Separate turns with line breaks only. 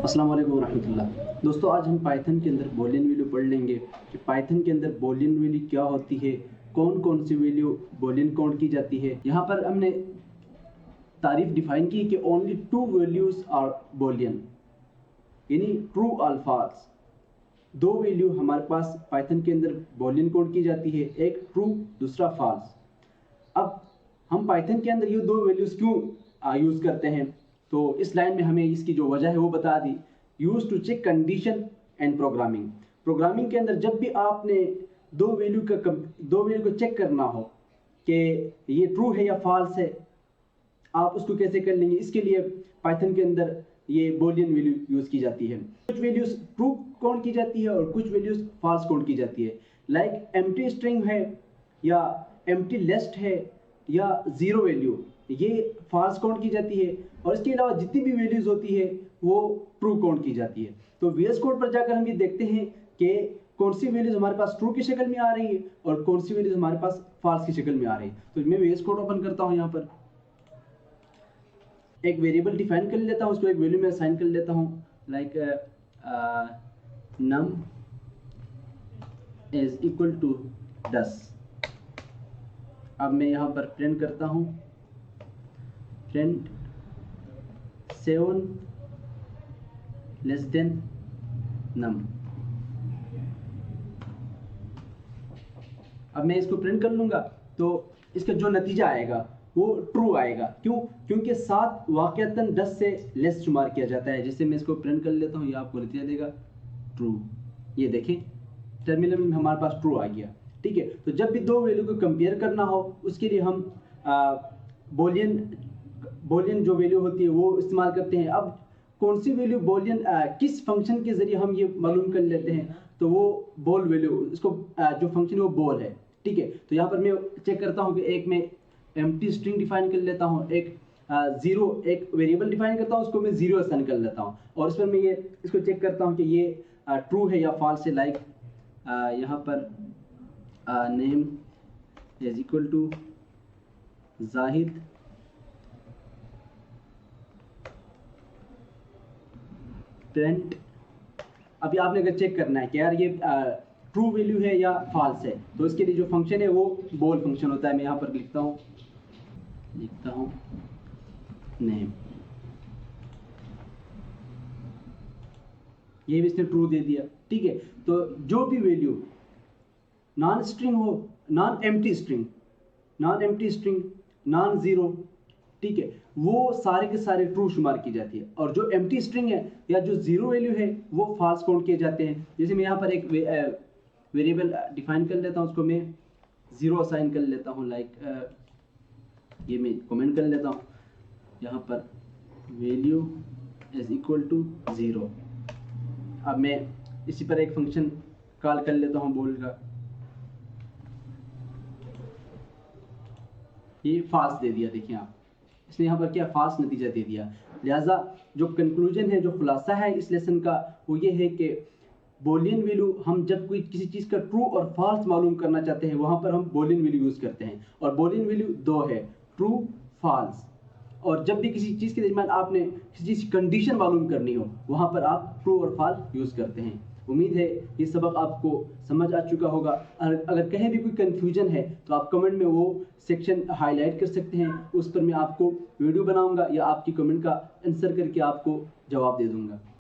अस्सलाम वालेकुम रहमतुल्लाह। दोस्तों, आज हम पाइथन के अंदर बूलियन वैल्यू पढ़ लेंगे कि पाइथन के अंदर बूलियन वैल्यू क्या होती है, कौन कौन सी वैल्यू बूलियन काउंट की जाती है। यहाँ पर हमने तारीफ डिफाइन की कि only two values are Boolean, यानी ट्रू और फॉल्स। दो वैल्यू हमारे पास पाइथन के अंदर बूलियन काउंट की जाती है, एक ट्रू दूसरा फॉल्स। अब हम पाइथन के अंदर ये दो वैल्यूज क्यों यूज करते हैं, तो इस लाइन में हमें इसकी जो वजह है वो बता दी। Use to check condition and programming. Programming के अंदर जब भी आपने दो वैल्यू को चेक करना हो कि ये ट्रू है या फॉल्स है, आप उसको कैसे कर लेंगे, इसके लिए पाइथन के अंदर ये बूलियन वैल्यू यूज की जाती है। कुछ वैल्यूज ट्रू काउंट की जाती है और कुछ वैल्यूज फॉल्स काउंट की जाती है। लाइक एम्प्टी स्ट्रिंग है या एम्प्टी लिस्ट है या जीरो वैल्यू, ये फॉल्स काउंट की जाती है। और इसके अलावा जितनी भी वैल्यूज होती है वो ट्रू काउंट की जाती है। तो वीएस कोड पर जाकर हम ये देखते हैं कि कौन सी वैल्यूज हमारे पास ट्रू की शक्ल में आ रही है और कौन सी वैल्यूज हमारे पास फॉल्स की शक्ल में आ रही है। तो मैं वीएस कोड ओपन करता हूँ, यहाँ पर एक वेरिएबल डिफाइन कर लेता हूँ, उसको एक वैल्यू में असाइन कर लेता हूँ। Like num is equal to 10। अब मैं यहाँ पर प्रिंट करता हूँ, प्रिंट 7 लेस देन num। अब मैं इसको प्रिंट कर लूँगा तो इसका जो नतीजा आएगा वो ट्रू आएगा। क्यों? क्योंकि 7 वाक़ियतन 10 से लेस शुमार किया जाता है। जैसे मैं इसको प्रिंट कर लेता हूँ, ये आपको नतीजा देगा ट्रू। ये देखें, टर्मिनल में हमारे पास ट्रू आ गया। ठीक है, तो जब भी दो वैल्यू को कंपेयर करना हो उसके लिए हम बूलियन जो वैल्यू होती है वो इस्तेमाल करते हैं। अब कौन सी वैल्यू बूलियन किस फंक्शन के जरिए हम ये मालूम कर लेते हैं, तो वो बोल वैल्यू, इसको जो फंक्शन है वो बोल है। ठीक है, तो यहाँ पर मैं चेक करता हूँ कि एक में एम्प्टी स्ट्रिंग डिफाइन कर लेता हूँ, एक जीरो, एक वेरिएबल डिफाइन करता हूँ, उसको मैं जीरो असाइन कर लेता हूँ। और इस पर मैं ये इसको चेक करता हूँ कि ये ट्रू है या फॉल्स है। लाइक यहाँ पर name is equal to Zahid, print. अभी आपने अगर चेक करना है कि यार ये ट्रू वैल्यू है या फॉल्स है, तो इसके लिए जो फंक्शन है वो बोल फंक्शन होता है। मैं यहाँ पर लिखता हूँ नेम, ये भी इसने ट्रू दे दिया। ठीक है, तो जो भी वैल्यू नॉन स्ट्रिंग हो, non empty string, non zero, ठीक है, वो सारे के सारे ट्रू शुमार की जाती है। और जो एम्प्टी स्ट्रिंग है या जो जीरो वैल्यू है वो फॉल्स काउंट किए जाते हैं। जैसे मैं यहाँ पर एक वेरिएबल डिफाइन कर लेता हूँ, उसको मैं जीरो असाइन कर लेता हूँ। लाइक ये मैं कमेंट कर लेता हूँ यहाँ पर, value is equal to zero. अब मैं इसी पर एक फंक्शन कॉल कर लेता हूँ बोल का, ये फॉल्स दे दिया। देखिए आप, इसने यहाँ पर क्या फॉल्स नतीजा दे दिया। लिहाजा जो कंक्लूजन है, जो खुलासा है इस लेसन का, वो ये है कि बूलियन वैल्यू, हम जब कोई किसी चीज़ का ट्रू और फॉल्स मालूम करना चाहते हैं वहाँ पर हम बूलियन वैल्यू यूज़ करते हैं। और बूलियन वैल्यू दो है, ट्रू, फॉल्स। और जब भी किसी चीज़ के दरमियान आपने किसी चीज़ की कंडीशन मालूम करनी हो वहाँ पर आप ट्रू और फॉल्स यूज़ करते हैं। उम्मीद है ये सबक आपको समझ आ चुका होगा। अगर कहीं भी कोई कंफ्यूजन है तो आप कमेंट में वो सेक्शन हाईलाइट कर सकते हैं, उस पर मैं आपको वीडियो बनाऊंगा या आपकी कमेंट का आंसर करके आपको जवाब दे दूंगा।